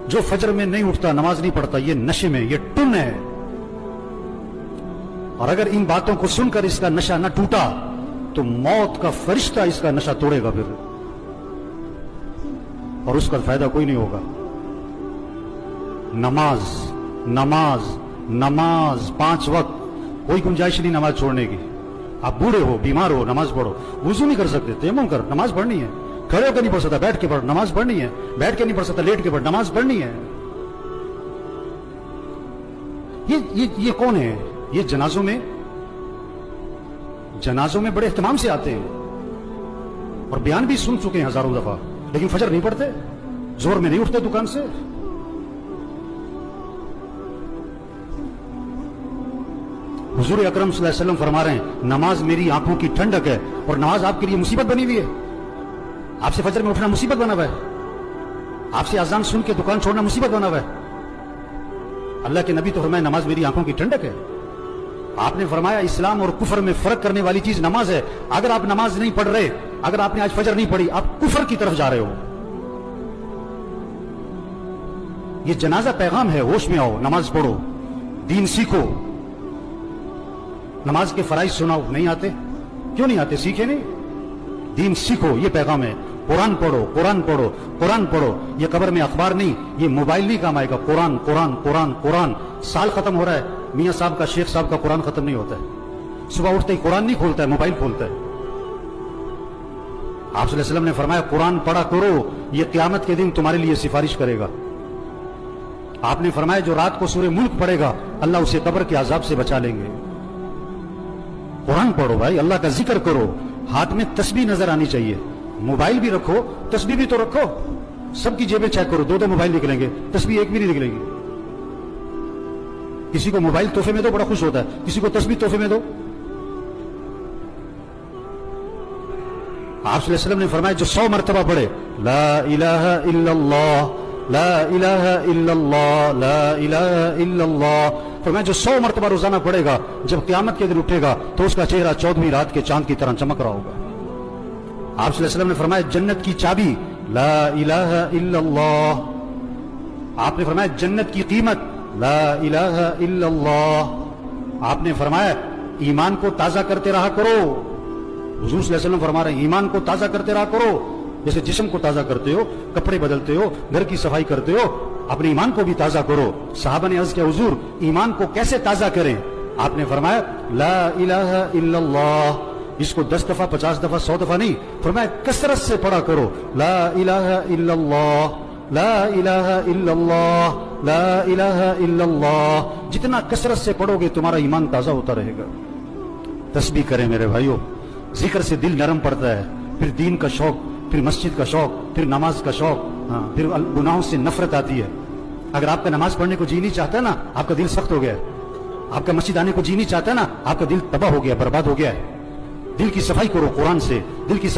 जो फजर में नहीं उठता, नमाज नहीं पढ़ता, ये नशे में, ये टुन है। और अगर इन बातों को सुनकर इसका नशा न टूटा तो मौत का फरिश्ता इसका नशा तोड़ेगा फिर, और उसका फायदा कोई नहीं होगा। नमाज नमाज नमाज 5 वक्त, कोई गुंजाइश नहीं नमाज छोड़ने की। आप बूढ़े हो, बीमार हो, नमाज पढ़ो। वुजू नहीं कर सकते, तयम्मुम कर, नमाज पढ़नी है। खड़े होकर नहीं पढ़ सकता, बैठ के पढ़, नमाज पढ़नी है। बैठ के नहीं पढ़ सकता, लेट के पढ़, नमाज पढ़नी है। ये कौन है? ये जनाजों में बड़े एहतमाम से आते हैं और बयान भी सुन चुके हैं हजारों दफा, लेकिन फजर नहीं पढ़ते, जोर में नहीं उठते दुकान से। हुजूर अकरम सल्लल्लाहु अलैहि वसल्लम फरमा रहे हैं, नमाज मेरी आंखों की ठंडक है। और नमाज आपके लिए मुसीबत बनी हुई है। आपसे फजर में उठना मुसीबत बना हुआ है, आपसे अजान सुन के दुकान छोड़ना मुसीबत बना हुआ है। अल्लाह के नबी तो फरमाए नमाज मेरी आंखों की ठंडक है। आपने फरमाया इस्लाम और कुफर में फर्क करने वाली चीज नमाज है। अगर आप नमाज नहीं पढ़ रहे, अगर आपने आज फजर नहीं पढ़ी, आप कुफर की तरफ जा रहे हो। ये जनाजा पैगाम है, होश में आओ, नमाज पढ़ो, दीन सीखो। नमाज के फराइज सुनाओ, नहीं आते? क्यों नहीं आते? सीखे नहीं, दीन सीखो, ये पैगाम है। कुरान पढ़ो, कुरान पढ़ो, कुरान पढ़ो। ये कब्र में अखबार नहीं, ये मोबाइल नहीं काम आएगा। कुरान कुरान कुरान कुरान। साल खत्म हो रहा है, मियां साहब का, शेख साहब का कुरान खत्म नहीं होता है। सुबह उठते ही कुरान नहीं खोलता है, मोबाइल खोलता है। आप सल्लल्लाहु अलैहि वसल्लम ने फरमाया कुरान पढ़ा करो, ये क़यामत के दिन तुम्हारे लिए सिफारिश करेगा। आपने फरमाया जो रात को सूरे मुल्क पढ़ेगा, अल्लाह उसे कब्र के अजाब से बचा लेंगे। कुरान पढ़ो भाई, अल्लाह का जिक्र करो। हाथ में तस्बीह नजर आनी चाहिए। मोबाइल भी रखो, तस्बीह भी तो रखो। सबकी जेबें चेक करो, 2-2 मोबाइल निकलेंगे, तस्बीह एक भी नहीं निकलेगी। किसी को मोबाइल तोहफे में दो, बड़ा खुश होता है, किसी को तस्बीह तोहफे में दो। आप सल्लल्लाहु अलैहि वसल्लम ने फरमाया जो 100 मरतबा पढ़े ला इलाहा इल्लल्लाह, ला इलाहा इल्लल्लाह, ला इलाहा इल्लल्लाह, फरमाया जो 100 मरतबा रोजाना पढ़ेगा, जब क़यामत के दिन उठेगा तो उसका चेहरा 14वीं रात के चांद की तरह चमक रहा होगा। आप सल्लल्लाहु अलैहि वसल्लम ने फरमाया जन्नत की चाबी ला इलाहा इल्लल्लाह। आपने फरमाया जन्नत की कीमत ला इलाहा इल्लल्लाह। आपने फरमाया ईमान को ताजा करते रहा करो। हुजूर सल्लल्लाहु अलैहि वसल्लम फरमा रहे हैं ईमान को ताजा करते रहा करो। जैसे जिस्म को ताजा करते हो, कपड़े बदलते हो, घर की सफाई करते हो, अपने ईमान को भी ताजा करो। सहाबा ने अर्ज किया हुजूर ईमान को कैसे ताजा करें? आपने फरमाया ला इलाहा इल्लल्लाह। इसको 10 दफा, 50 दफा, 100 दफा नहीं, फरमाया कसरत से पढ़ा करो। ला इलाहा इल्लल्लाह, ला इलाहा इल्लल्लाह, ला इलाहा इल्लल्लाह। जितना कसरत से पढ़ोगे तुम्हारा ईमान ताजा होता रहेगा। तस्बीह करें मेरे भाइयों, जिक्र से दिल नरम पड़ता है, फिर दीन का शौक, फिर मस्जिद का शौक, फिर नमाज का शौक, फिर गुनाहों से नफरत आती है। अगर आपका नमाज पढ़ने को जी नहीं चाहता ना, आपका दिल सख्त हो गया है। आपका मस्जिद आने को जी नहीं चाहता ना, आपका दिल तबाह हो गया, बर्बाद हो गया है। दिल की सफाई करो कुरान से, दिल की